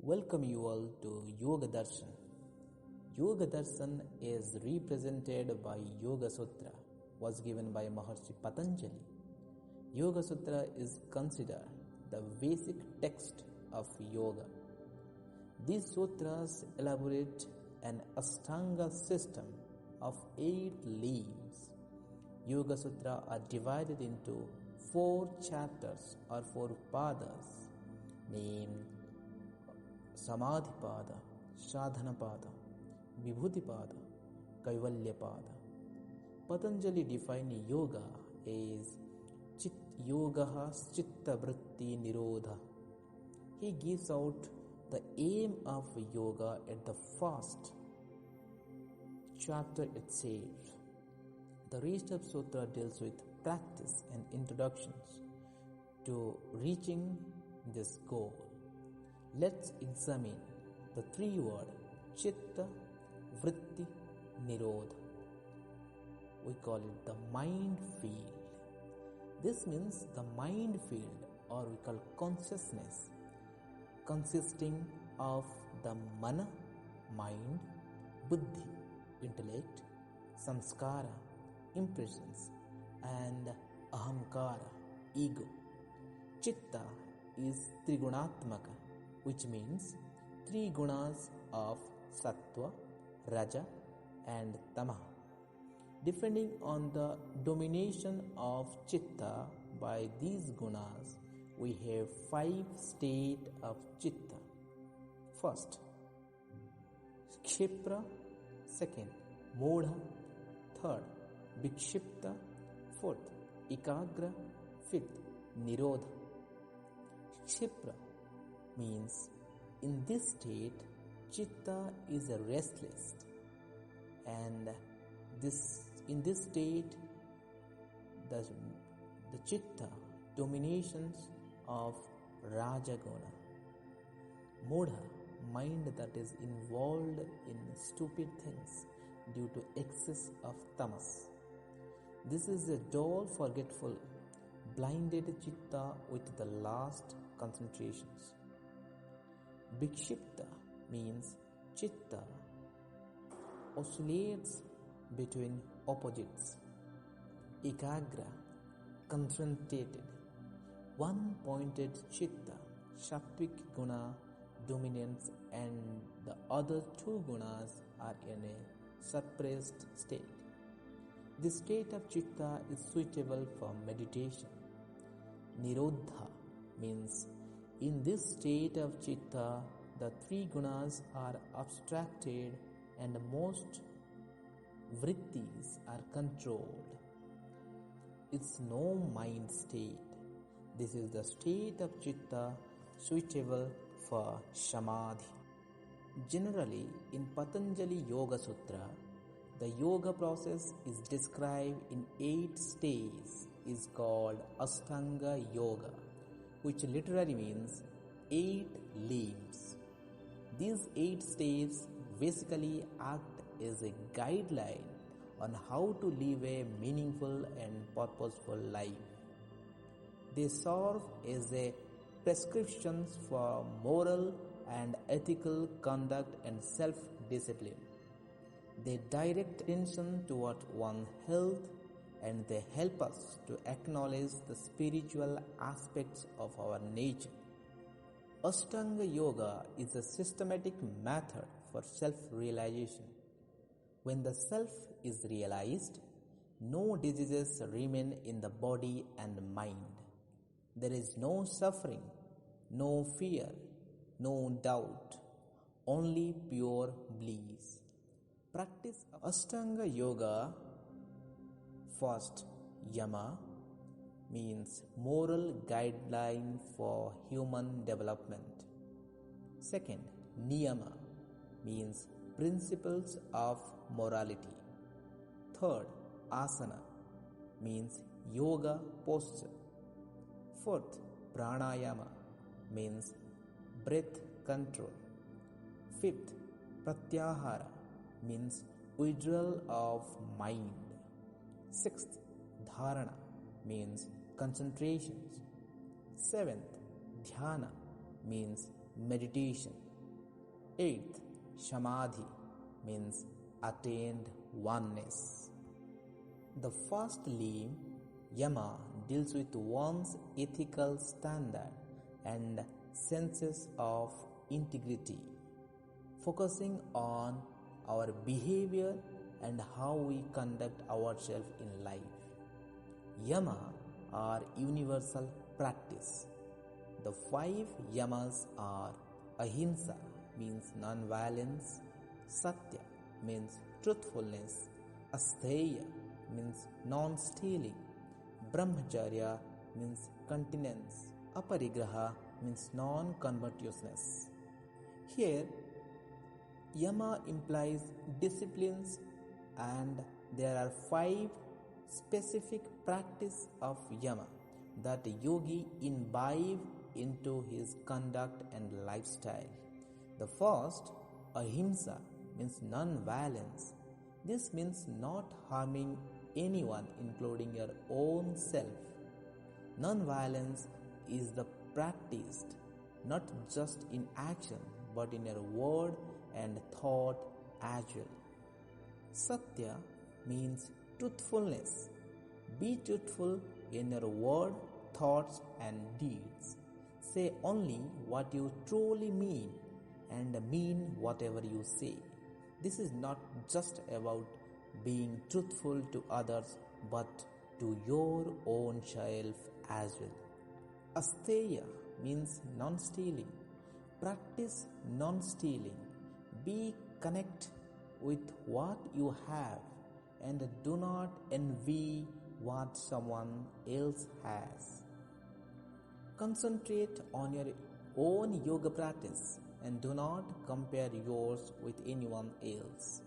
Welcome you all to Yoga Darshan. Yoga Darshan is represented by Yoga Sutra, was given by Maharshi Patanjali. Yoga Sutra is considered the basic text of yoga. These sutras elaborate an Ashtanga system of 8 leaves. Yoga Sutra are divided into 4 chapters or 4 padas named Samadhipada, Sadhanapada, Vibhutipada, Kaivalyapada. Patanjali defined yoga as yoga chitta vritti nirodha. He gives out the aim of yoga at the first chapter itself. The rest of sutra deals with practice and introductions to reaching this goal. Let's examine the 3 words Chitta, Vritti, Nirodha. We call it the mind field. This means the mind field, or we call consciousness, consisting of the mana, mind, buddhi, intellect, samskara, impressions, and ahamkara, ego. Chitta is trigunatmaka, which means 3 gunas of sattva, raja, and tamaha. Depending on the domination of chitta by these gunas, we have 5 states of chitta. First, kshipra. Second, modha. Third, vikshipta. Fourth, ekagra. Fifth, nirodha. Kshipra means in this state chitta is restless, and in this state the chitta dominations of rajaguna. Modha, mind that is involved in stupid things due to excess of tamas. This is a dull, forgetful, blinded chitta with the last concentrations. Vikshipta means chitta oscillates between opposites. Ekagra, concentrated, one-pointed chitta, sattvic guna dominance, and the other 2 gunas are in a suppressed state. This state of chitta is suitable for meditation. Nirodha means in this state of chitta, the 3 gunas are abstracted and most vrittis are controlled. It's no mind state. This is the state of chitta suitable for samadhi. Generally, in Patanjali Yoga Sutra, the yoga process is described in 8 stages, is called Ashtanga Yoga, which literally means 8 limbs. These 8 stages basically act as a guideline on how to live a meaningful and purposeful life. They serve as a prescriptions for moral and ethical conduct and self-discipline. They direct attention toward one's health, and they help us to acknowledge the spiritual aspects of our nature. Ashtanga Yoga is a systematic method for self-realization. When the self is realized, no diseases remain in the body and mind. There is no suffering, no fear, no doubt, only pure bliss. Practice Ashtanga Yoga. First, Yama means moral guideline for human development. Second, Niyama means principles of morality. Third, Asana means yoga posture. Fourth, Pranayama means breath control. Fifth, Pratyahara means withdrawal of mind. Sixth, Dharana means concentrations. Seventh, Dhyana means meditation. Eighth, Samadhi means attained oneness. The first limb, Yama, deals with one's ethical standard and senses of integrity, focusing on our behavior and how we conduct ourselves in life. Yama are universal practice. The 5 yamas are ahimsa means non-violence, satya means truthfulness, asteya means non-stealing, brahmacharya means continence, aparigraha means non-covetousness. Here, yama implies disciplines, and there are 5 specific practice of yama that yogi imbibe into his conduct and lifestyle. The first, ahimsa, means non-violence. This means not harming anyone, including your own self. Non-violence is the practiced not just in action but in your word and thought as well. Satya means truthfulness. Be truthful in your word, thoughts and deeds. Say only what you truly mean and mean whatever you say. This is not just about being truthful to others but to your own self as well. Asteya means non-stealing. Practice non-stealing. Be connect with what you have and do not envy what someone else has. Concentrate on your own yoga practice and do not compare yours with anyone else.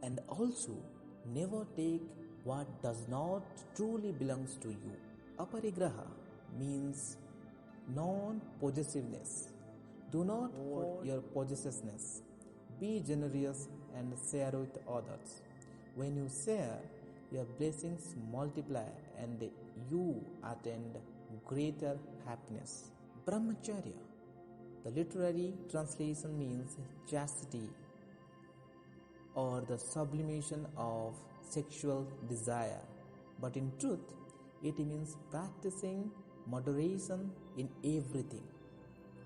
And also, never take what does not truly belongs to you. Aparigraha means non-possessiveness. Do not hoard your possessiveness. Be generous and share with others. When you share, your blessings multiply and you attain greater happiness. Brahmacharya. The literary translation means chastity or the sublimation of sexual desire. But in truth, it means practicing moderation in everything,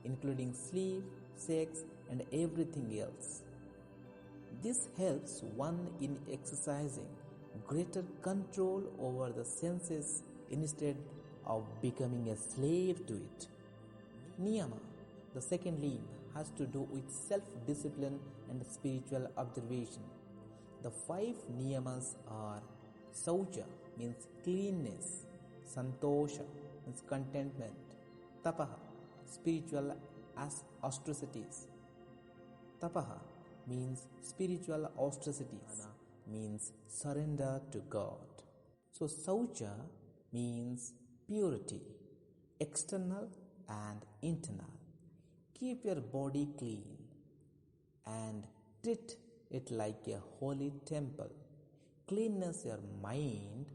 including sleep, sex, and everything else. This helps one in exercising greater control over the senses instead of becoming a slave to it. Niyama, the second limb, has to do with self-discipline and spiritual observation. The 5 niyamas are Saucha means cleanness, Santosha means contentment, Tapaha, spiritual austerities. Tapaha means spiritual austerities, means surrender to God. So Saucha means purity, external and internal. Keep your body clean and treat it like a holy temple. Cleanse your mind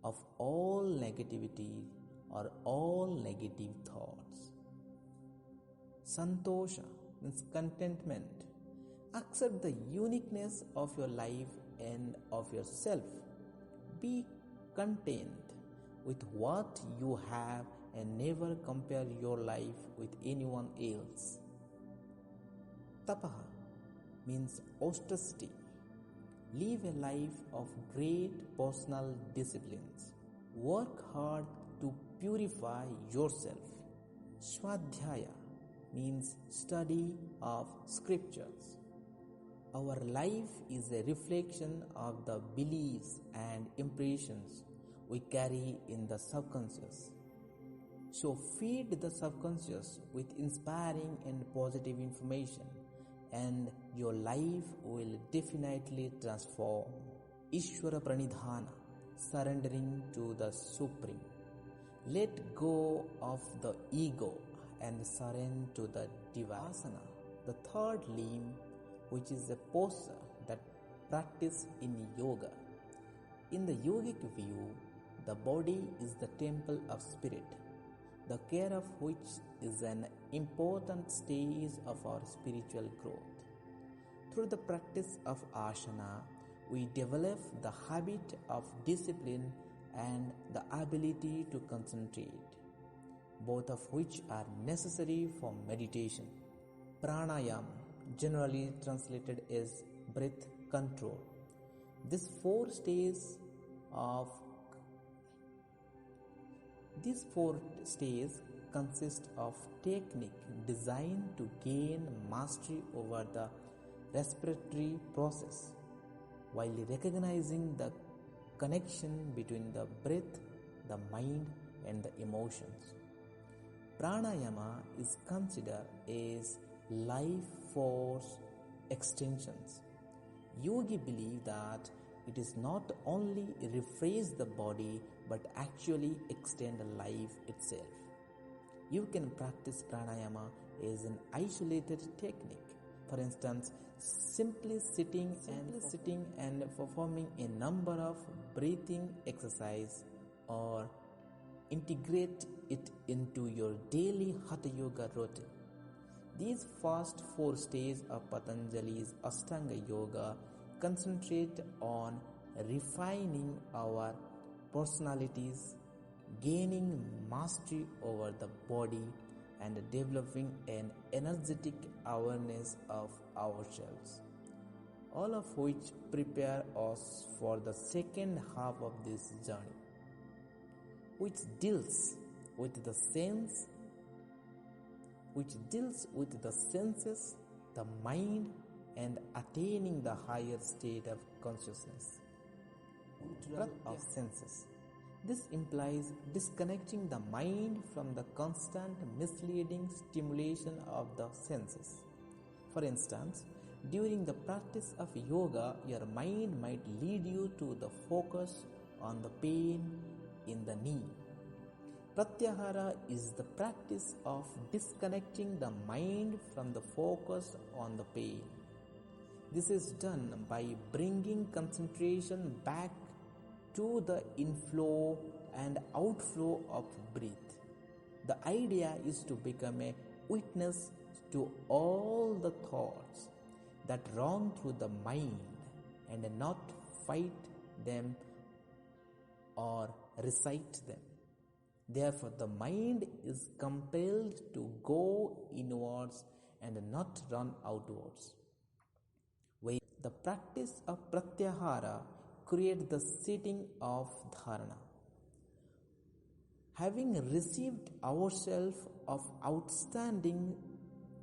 of all negativity or all negative thoughts. Santosha means contentment. Accept the uniqueness of your life and of yourself. Be content with what you have and never compare your life with anyone else. Tapaha means austerity. Live a life of great personal disciplines. Work hard to purify yourself. Swadhyaya means study of scriptures. Our life is a reflection of the beliefs and impressions we carry in the subconscious. So feed the subconscious with inspiring and positive information, and your life will definitely transform. Ishvara Pranidhana, surrendering to the Supreme. Let go of the ego and surrender to the Divasana, the third limb, which is a posture that practiced in yoga. In the yogic view, the body is the temple of spirit, the care of which is an important stage of our spiritual growth. Through the practice of asana, we develop the habit of discipline and the ability to concentrate, both of which are necessary for meditation. Pranayama, generally translated as breath control. These four stages consist of technique designed to gain mastery over the respiratory process while recognizing the connection between the breath, the mind, and the emotions. Pranayama is considered as life force extensions. Yogi believe that it is not only refresh the body but actually extend life itself. You can practice pranayama as an isolated technique. For instance, simply sitting and performing a number of breathing exercise, or integrate it into your daily Hatha Yoga routine. These first four stages of Patanjali's Ashtanga Yoga concentrate on refining our personalities, gaining mastery over the body, and developing an energetic awareness of ourselves, all of which prepare us for the second half of this journey, which deals with the senses, the mind, and attaining the higher state of consciousness. Of senses. This implies disconnecting the mind from the constant misleading stimulation of the senses. For instance, during the practice of yoga, your mind might lead you to the focus on the pain in the knee. Pratyahara is the practice of disconnecting the mind from the focus on the pain. This is done by bringing concentration back to the inflow and outflow of breath. The idea is to become a witness to all the thoughts that run through the mind and not fight them or recite them. Therefore, the mind is compelled to go inwards and not run outwards. The practice of pratyahara creates the sitting of dharana. Having received ourselves of outstanding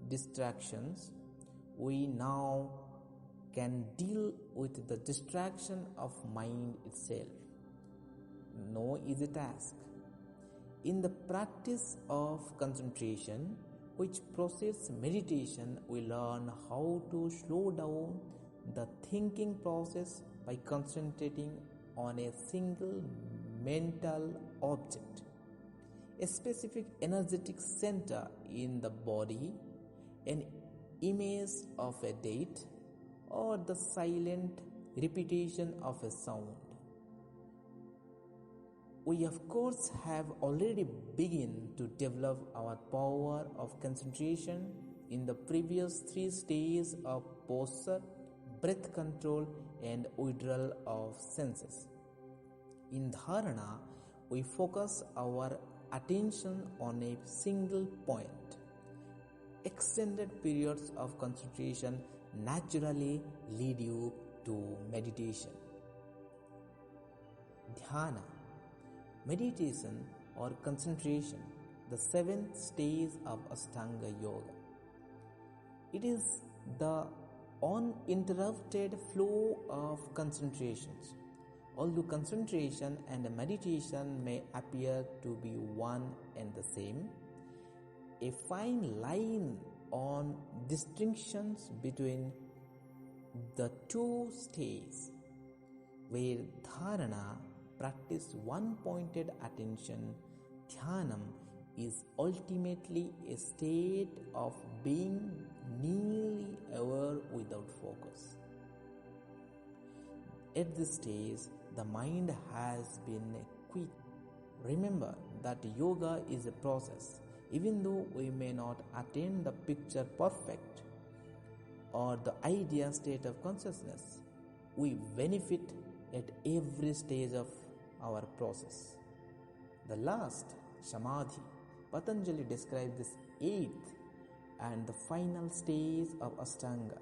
distractions, we now can deal with the distraction of mind itself. No easy task. In the practice of concentration, which precedes meditation, we learn how to slow down the thinking process by concentrating on a single mental object, a specific energetic center in the body, an image of a date, or the silent repetition of a sound. We of course have already begun to develop our power of concentration in the previous three stages of posture, breath control, and withdrawal of senses. In dharana, we focus our attention on a single point. Extended periods of concentration naturally lead you to meditation. Dhyana, meditation or concentration, the seventh stage of Ashtanga Yoga. It is the uninterrupted flow of concentrations. Although concentration and meditation may appear to be one and the same, a fine line on distinctions between the two stages, where dharana practice one-pointed attention, dhyanam is ultimately a state of being nearly aware without focus. At this stage, the mind has been quickened. Remember that yoga is a process. Even though we may not attain the picture perfect, or the idea state of consciousness. We benefit at every stage of our process. The last, Samadhi, Patanjali describes this eighth and the final stage of Ashtanga.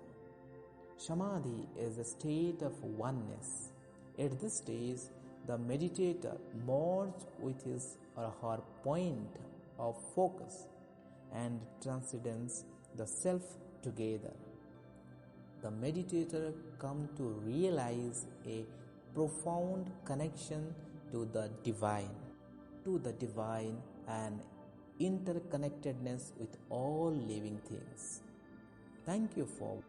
Samadhi is a state of oneness. At this stage, the meditator merges with his or her point of focus and transcends the self together. The meditator comes to realize a profound connection to the divine and interconnectedness with all living things. Thank you for